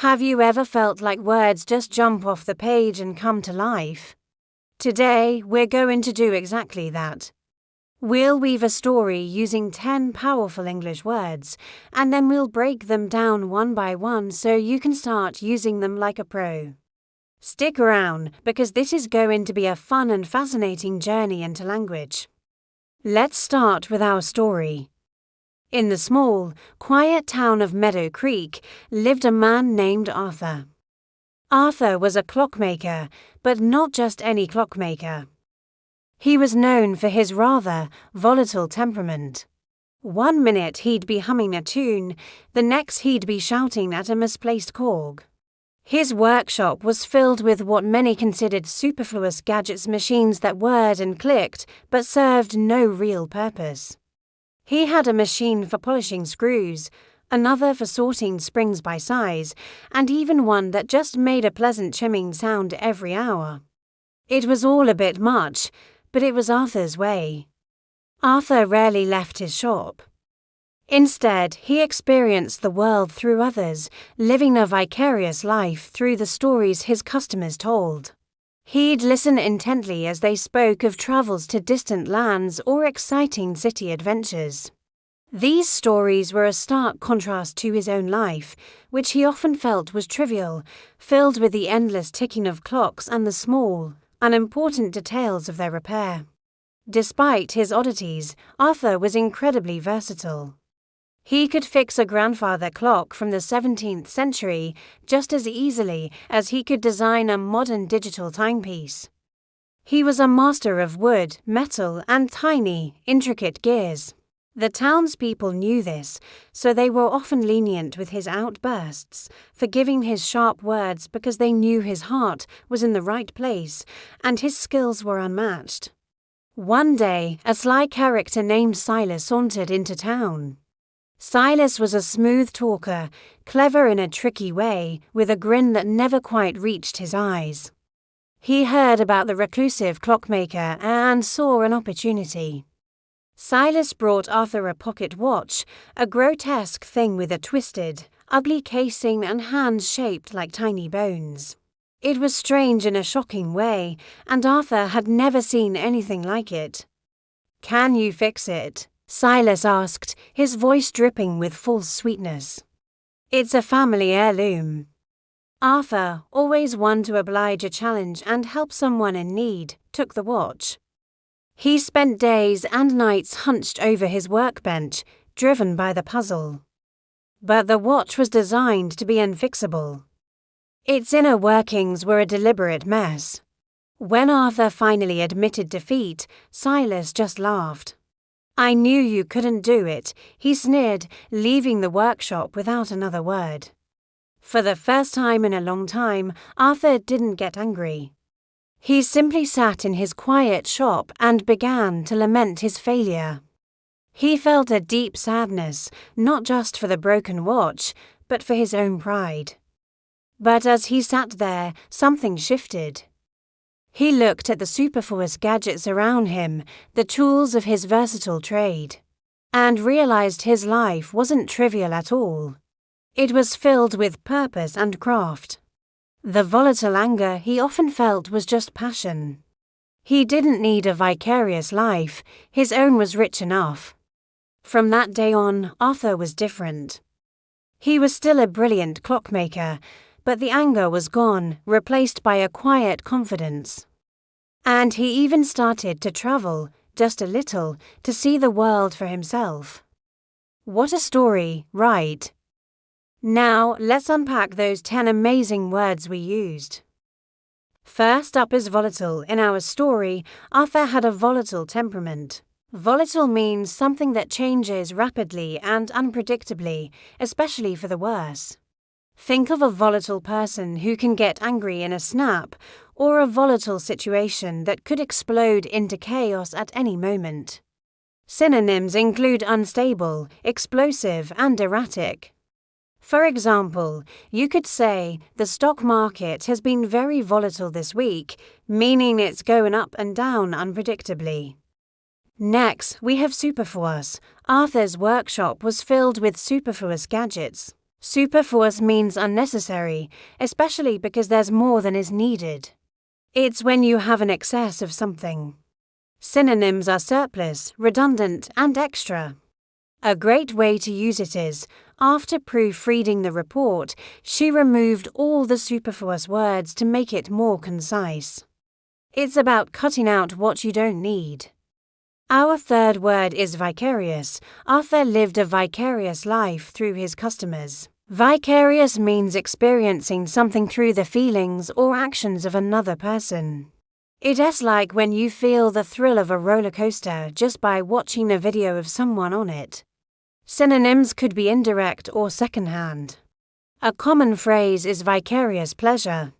Have you ever felt like words just jump off the page and come to life? Today, we're going to do exactly that. We'll weave a story using 10 powerful English words, and then we'll break them down one by one so you can start using them like a pro. Stick around, because this is going to be a fun and fascinating journey into language. Let's start with our story. In the small, quiet town of Meadow Creek lived a man named Arthur. Arthur was a clockmaker, but not just any clockmaker. He was known for his rather volatile temperament. One minute he'd be humming a tune, the next he'd be shouting at a misplaced cork. His workshop was filled with what many considered superfluous gadgets, machines that whirred and clicked but served no real purpose. He had a machine for polishing screws, another for sorting springs by size, and even one that just made a pleasant chimming sound every hour. It was all a bit much, but it was Arthur's way. Arthur rarely left his shop. Instead, he experienced the world through others, living a vicarious life through the stories his customers told. He'd listen intently as they spoke of travels to distant lands or exciting city adventures. These stories were a stark contrast to his own life, which he often felt was trivial, filled with the endless ticking of clocks and the small, unimportant details of their repair. Despite his oddities, Arthur was incredibly versatile. He could fix a grandfather clock from the 17th century just as easily as he could design a modern digital timepiece. He was a master of wood, metal, and tiny, intricate gears. The townspeople knew this, so they were often lenient with his outbursts, forgiving his sharp words because they knew his heart was in the right place and his skills were unmatched. One day, a sly character named Silas sauntered into town. Silas was a smooth talker, clever in a tricky way, with a grin that never quite reached his eyes. He heard about the reclusive clockmaker and saw an opportunity. Silas brought Arthur a pocket watch, a grotesque thing with a twisted, ugly casing and hands shaped like tiny bones. It was strange in a shocking way, and Arthur had never seen anything like it. "Can you fix it?" Silas asked, his voice dripping with false sweetness. "It's a family heirloom." Arthur, always one to oblige a challenge and help someone in need, took the watch. He spent days and nights hunched over his workbench, driven by the puzzle. But the watch was designed to be unfixable. Its inner workings were a deliberate mess. When Arthur finally admitted defeat, Silas just laughed. "I knew you couldn't do it," he sneered, leaving the workshop without another word. For the first time in a long time, Arthur didn't get angry. He simply sat in his quiet shop and began to lament his failure. He felt a deep sadness, not just for the broken watch, but for his own pride. But as he sat there, something shifted. He looked at the superfluous gadgets around him, the tools of his versatile trade, and realized his life wasn't trivial at all. It was filled with purpose and craft. The volatile anger he often felt was just passion. He didn't need a vicarious life, his own was rich enough. From that day on, Arthur was different. He was still a brilliant clockmaker, but the anger was gone, replaced by a quiet confidence. And he even started to travel, just a little, to see the world for himself. What a story, right? Now, let's unpack those 10 amazing words we used. First up is volatile. In our story, Arthur had a volatile temperament. Volatile means something that changes rapidly and unpredictably, especially for the worse. Think of a volatile person who can get angry in a snap, or a volatile situation that could explode into chaos at any moment. Synonyms include unstable, explosive, and erratic. For example, you could say, the stock market has been very volatile this week, meaning it's going up and down unpredictably. Next, we have superfluous. Arthur's workshop was filled with superfluous gadgets. Superfluous means unnecessary, especially because there's more than is needed. It's when you have an excess of something. Synonyms are surplus, redundant, and extra. A great way to use it is, after proofreading the report, she removed all the superfluous words to make it more concise. It's about cutting out what you don't need. Our third word is vicarious. Arthur lived a vicarious life through his customers. Vicarious means experiencing something through the feelings or actions of another person. It's like when you feel the thrill of a roller coaster just by watching a video of someone on it. Synonyms could be indirect or secondhand. A common phrase is vicarious pleasure.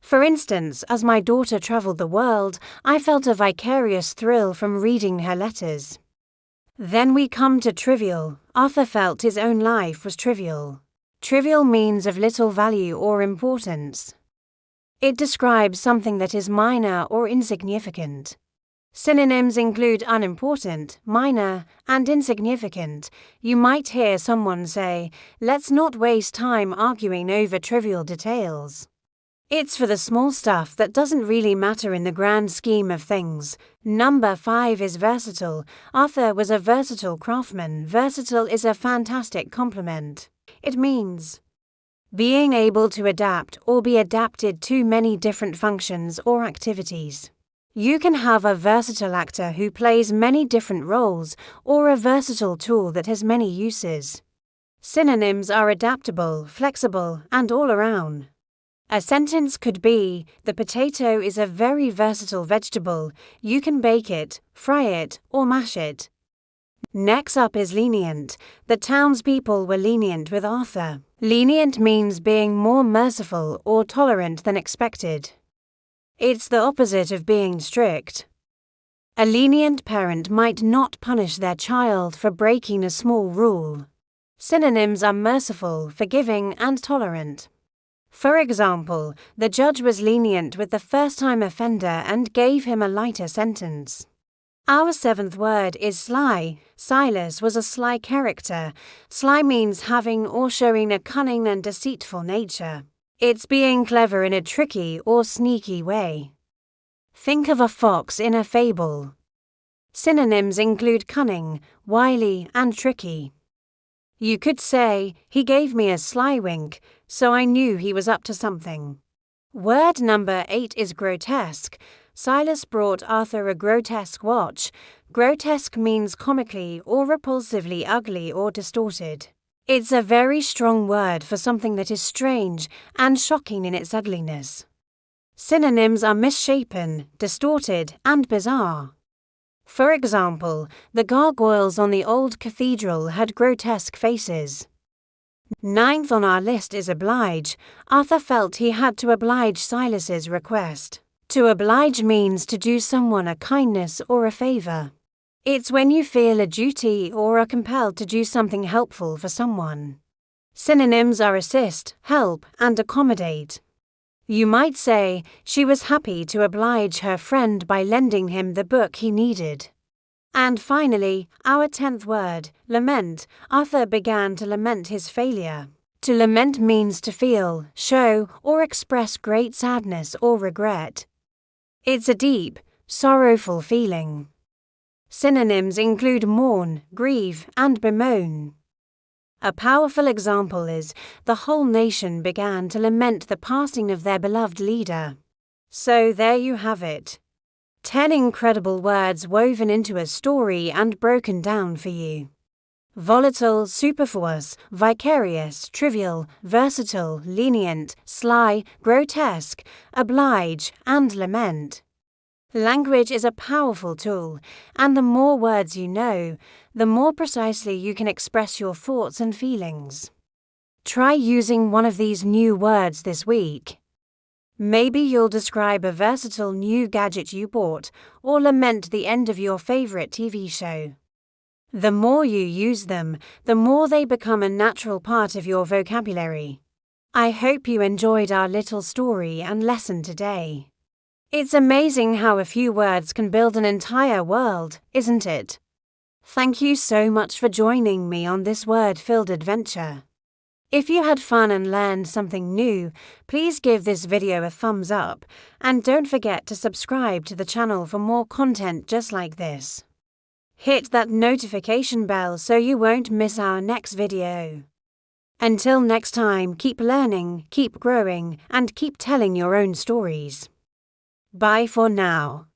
For instance, as my daughter traveled the world, I felt a vicarious thrill from reading her letters. Then we come to trivial. Arthur felt his own life was trivial. Trivial means of little value or importance. It describes something that is minor or insignificant. Synonyms include unimportant, minor, and insignificant. You might hear someone say, "Let's not waste time arguing over trivial details." It's for the small stuff that doesn't really matter in the grand scheme of things. Number 5 is versatile. Arthur was a versatile craftsman. Versatile is a fantastic compliment. It means being able to adapt or be adapted to many different functions or activities. You can have a versatile actor who plays many different roles, or a versatile tool that has many uses. Synonyms are adaptable, flexible, and all around. A sentence could be, the potato is a very versatile vegetable. You can bake it, fry it, or mash it. Next up is lenient. The townspeople were lenient with Arthur. Lenient means being more merciful or tolerant than expected. It's the opposite of being strict. A lenient parent might not punish their child for breaking a small rule. Synonyms are merciful, forgiving, and tolerant. For example, the judge was lenient with the first-time offender and gave him a lighter sentence. Our 7th word is sly. Silas was a sly character. Sly means having or showing a cunning and deceitful nature. It's being clever in a tricky or sneaky way. Think of a fox in a fable. Synonyms include cunning, wily, and tricky. You could say, he gave me a sly wink, so I knew he was up to something. Word number 8 is grotesque. Silas brought Arthur a grotesque watch. Grotesque means comically or repulsively ugly or distorted. It's a very strong word for something that is strange and shocking in its ugliness. Synonyms are misshapen, distorted, and bizarre. For example, the gargoyles on the old cathedral had grotesque faces. 9th on our list is oblige. Arthur felt he had to oblige Silas's request. To oblige means to do someone a kindness or a favor. It's when you feel a duty or are compelled to do something helpful for someone. Synonyms are assist, help, and accommodate. You might say, she was happy to oblige her friend by lending him the book he needed. And finally, our 10th word, lament. Arthur began to lament his failure. To lament means to feel, show, or express great sadness or regret. It's a deep, sorrowful feeling. Synonyms include mourn, grieve, and bemoan. A powerful example is, the whole nation began to lament the passing of their beloved leader. So there you have it. 10 incredible words woven into a story and broken down for you. Volatile, superfluous, vicarious, trivial, versatile, lenient, sly, grotesque, oblige, and lament. Language is a powerful tool, and the more words you know, the more precisely you can express your thoughts and feelings. Try using one of these new words this week. Maybe you'll describe a versatile new gadget you bought, or lament the end of your favorite TV show. The more you use them, the more they become a natural part of your vocabulary. I hope you enjoyed our little story and lesson today. It's amazing how a few words can build an entire world, isn't it? Thank you so much for joining me on this word-filled adventure. If you had fun and learned something new, please give this video a thumbs up and don't forget to subscribe to the channel for more content just like this. Hit that notification bell so you won't miss our next video. Until next time, keep learning, keep growing, and keep telling your own stories. Bye for now.